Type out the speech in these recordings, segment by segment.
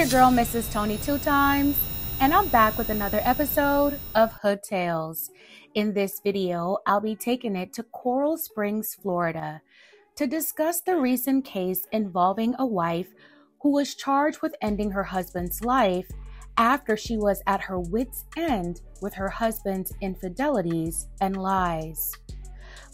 your girl, Mrs. Tony Two Times, and I'm back with another episode of Hood Tales. In this video, I'll be taking it to Coral Springs, Florida, to discuss the recent case involving a wife who was charged with ending her husband's life after she was at her wit's end with her husband's infidelities and lies.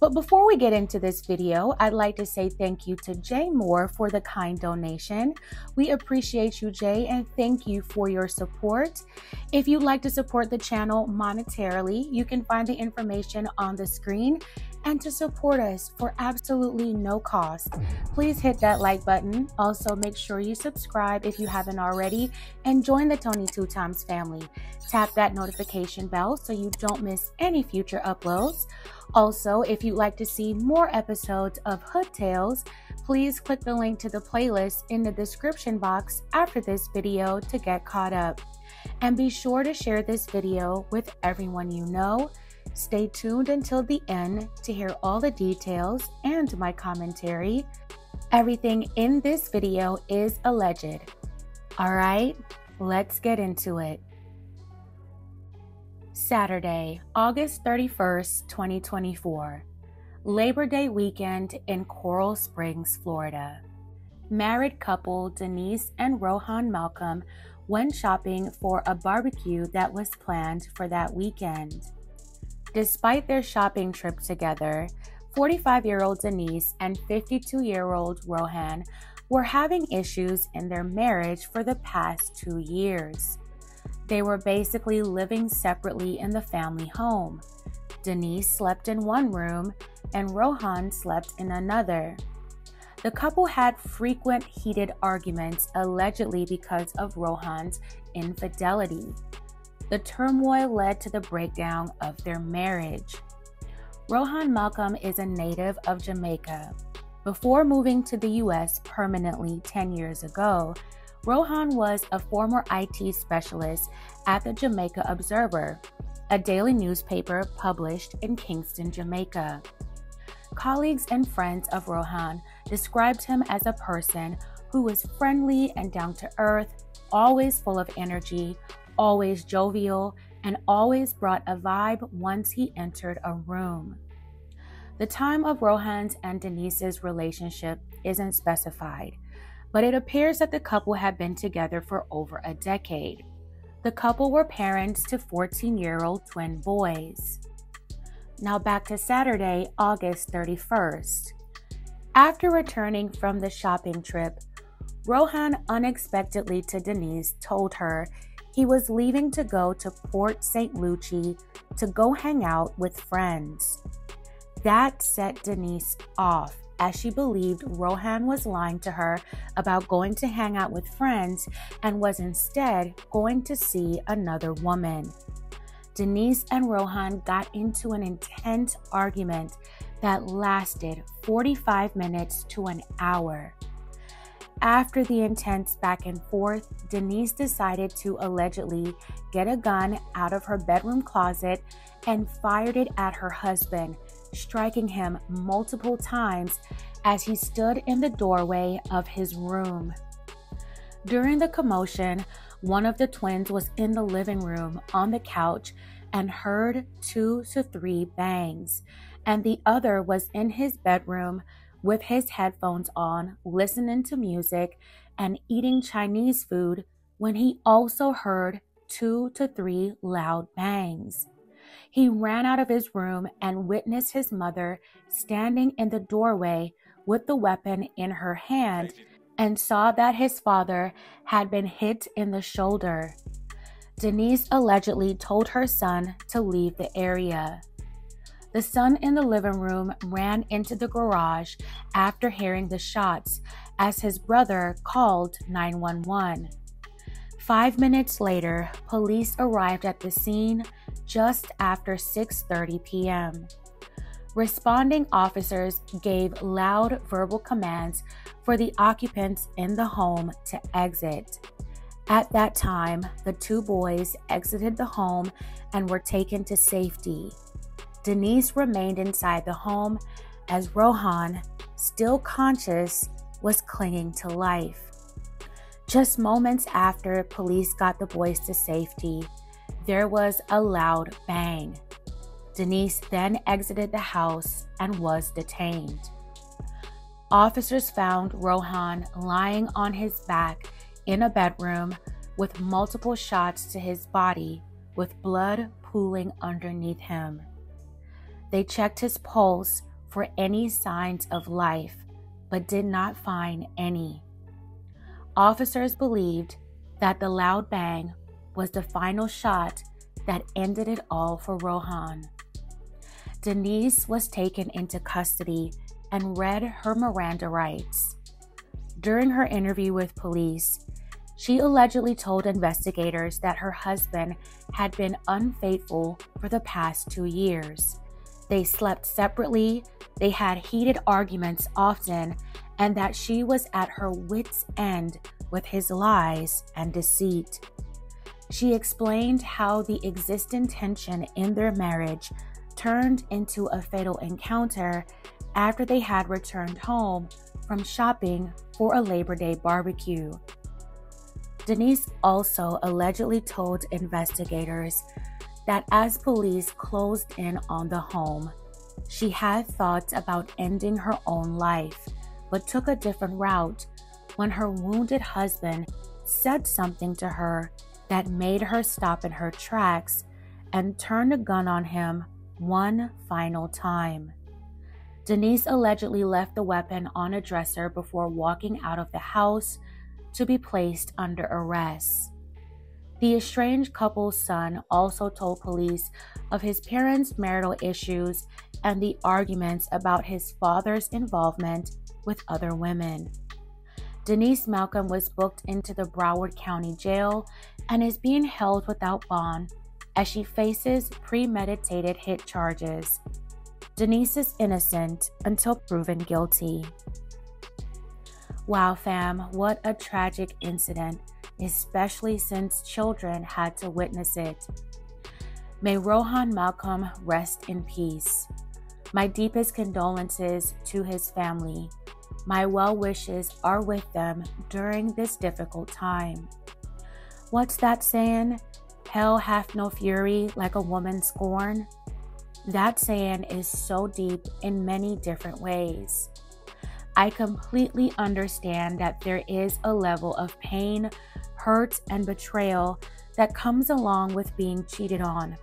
But before we get into this video, I'd like to say thank you to Jay Moore for the kind donation. We appreciate you, Jay, and thank you for your support. If you'd like to support the channel monetarily, you can find the information on the screen. And to support us for absolutely no cost, please hit that like button. Also, make sure you subscribe if you haven't already and join the Tony Two Times family. Tap that notification bell so you don't miss any future uploads. Also, if you'd like to see more episodes of Hood Tales, please click the link to the playlist in the description box after this video to get caught up. And be sure to share this video with everyone you know. Stay tuned until the end to hear all the details and my commentary. Everything in this video is alleged. All right, let's get into it. Saturday, August 31st, 2024. Labor Day weekend in Coral Springs, Florida. Married couple Denise and Rohan Malcolm went shopping for a barbecue that was planned for that weekend. Despite their shopping trip together, 45-year-old Denise and 52-year-old Rohan were having issues in their marriage for the past 2 years. They were basically living separately in the family home. Denise slept in one room and Rohan slept in another. The couple had frequent heated arguments allegedly because of Rohan's infidelity. The turmoil led to the breakdown of their marriage. Rohan Malcolm is a native of Jamaica. Before moving to the U.S. permanently 10 years ago, Rohan was a former IT specialist at the Jamaica Observer, a daily newspaper published in Kingston, Jamaica. Colleagues and friends of Rohan described him as a person who was friendly and down to earth, always full of energy, always jovial, and always brought a vibe once he entered a room. The time of Rohan's and Denise's relationship isn't specified, but it appears that the couple had been together for over a decade. The couple were parents to 14-year-old twin boys. Now back to Saturday, August 31st. After returning from the shopping trip, Rohan unexpectedly to Denise told her he was leaving to go to Port St. Lucie to go hang out with friends. That set Denise off, as she believed Rohan was lying to her about going to hang out with friends and was instead going to see another woman. Denise and Rohan got into an intense argument that lasted 45 minutes to an hour. After the intense back and forth, Denise decided to allegedly get a gun out of her bedroom closet and fired it at her husband, striking him multiple times as he stood in the doorway of his room. During the commotion, one of the twins was in the living room on the couch and heard 2 to 3 bangs, and the other was in his bedroom with his headphones on, listening to music and eating Chinese food when he also heard 2 to 3 loud bangs. He ran out of his room and witnessed his mother standing in the doorway with the weapon in her hand and saw that his father had been hit in the shoulder. Denise allegedly told her son to leave the area. The son in the living room ran into the garage after hearing the shots as his brother called 911. 5 minutes later, police arrived at the scene just after 6:30 p.m. Responding officers gave loud verbal commands for the occupants in the home to exit. At that time, the 2 boys exited the home and were taken to safety. Denise remained inside the home as Rohan, still conscious, was clinging to life. Just moments after police got the boys to safety, there was a loud bang. Denise then exited the house and was detained. Officers found Rohan lying on his back in a bedroom with multiple shots to his body, with blood pooling underneath him. They checked his pulse for any signs of life, but did not find any. Officers believed that the loud bang was the final shot that ended it all for Rohan. Denise was taken into custody and read her Miranda rights. During her interview with police, she allegedly told investigators that her husband had been unfaithful for the past 2 years. They slept separately, they had heated arguments often, and that she was at her wits' end with his lies and deceit. She explained how the existing tension in their marriage turned into a fatal encounter after they had returned home from shopping for a Labor Day barbecue. Denise also allegedly told investigators that as police closed in on the home, she had thoughts about ending her own life, but took a different route when her wounded husband said something to her that made her stop in her tracks and turn a gun on him one final time. Denise allegedly left the weapon on a dresser before walking out of the house to be placed under arrest. The estranged couple's son also told police of his parents' marital issues and the arguments about his father's involvement with other women. Denise Malcolm was booked into the Broward County Jail and is being held without bond as she faces premeditated hit charges. Denise is innocent until proven guilty. Wow, fam, what a tragic incident, especially since children had to witness it. May Rohan Malcolm rest in peace. My deepest condolences to his family. My well wishes are with them during this difficult time. What's that saying? Hell hath no fury like a woman scorned. That saying is so deep in many different ways. I completely understand that there is a level of pain, hurt, and betrayal that comes along with being cheated on.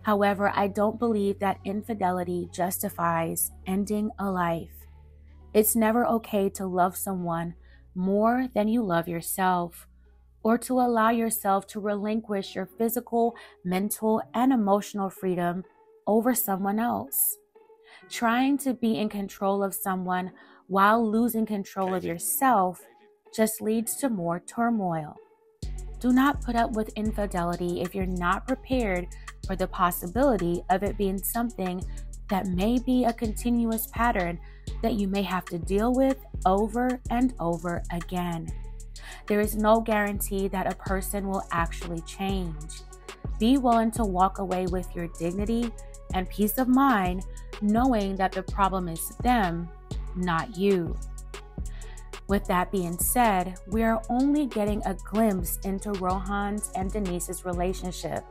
However, I don't believe that infidelity justifies ending a life. It's never okay to love someone more than you love yourself, or to allow yourself to relinquish your physical, mental, and emotional freedom over someone else. Trying to be in control of someone while losing control of yourself just leads to more turmoil. Do not put up with infidelity if you're not prepared for the possibility of it being something that may be a continuous pattern that you may have to deal with over and over again. There is no guarantee that a person will actually change. Be willing to walk away with your dignity and peace of mind, knowing that the problem is them, not you. With that being said, we are only getting a glimpse into Rohan's and Denise's relationship.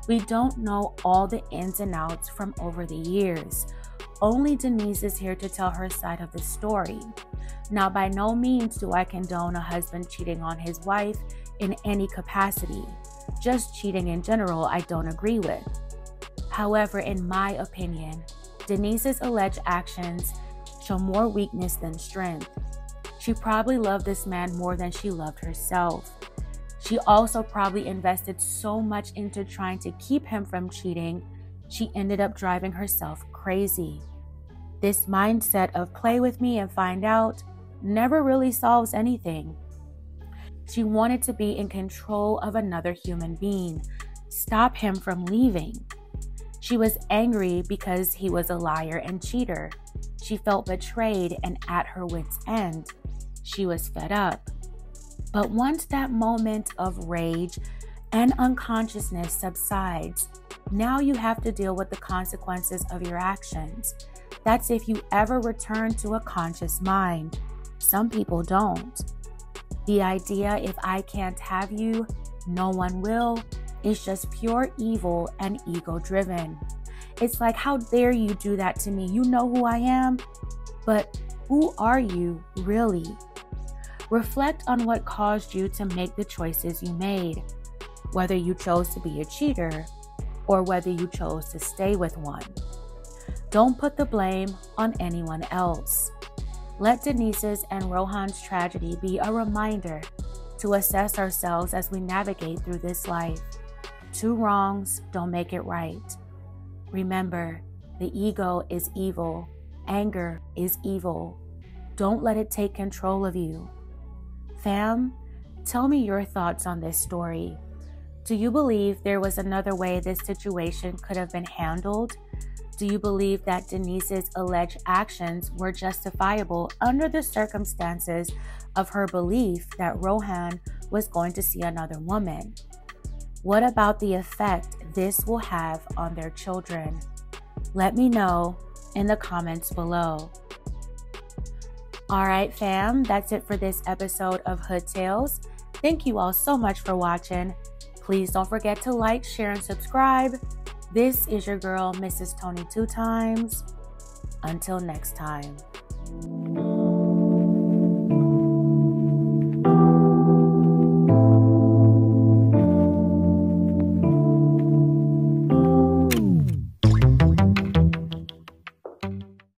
We don't know all the ins and outs from over the years. Only Denise is here to tell her side of the story. Now, by no means do I condone a husband cheating on his wife in any capacity. Just cheating in general, I don't agree with. However, in my opinion, Denise's alleged actions show more weakness than strength. She probably loved this man more than she loved herself. She also probably invested so much into trying to keep him from cheating, she ended up driving herself crazy. This mindset of play with me and find out never really solves anything. She wanted to be in control of another human being, stop him from leaving. She was angry because he was a liar and cheater. She felt betrayed and at her wits' end. She was fed up. But once that moment of rage and unconsciousness subsides, now you have to deal with the consequences of your actions. That's if you ever return to a conscious mind. Some people don't. The idea if I can't have you, no one will, is just pure evil and ego-driven. It's like, how dare you do that to me? You know who I am? But who are you really? Reflect on what caused you to make the choices you made, whether you chose to be a cheater or whether you chose to stay with one. Don't put the blame on anyone else. Let Denise's and Rohan's tragedy be a reminder to assess ourselves as we navigate through this life. Two wrongs don't make it right. Remember, the ego is evil. Anger is evil. Don't let it take control of you. Fam, tell me your thoughts on this story. Do you believe there was another way this situation could have been handled? Do you believe that Denise's alleged actions were justifiable under the circumstances of her belief that Rohan was going to see another woman? What about the effect this will have on their children? Let me know in the comments below. All right, fam, that's it for this episode of Hood Tales. Thank you all so much for watching. Please don't forget to like, share, and subscribe. This is your girl, Mrs. Tony 2 Times. Until next time.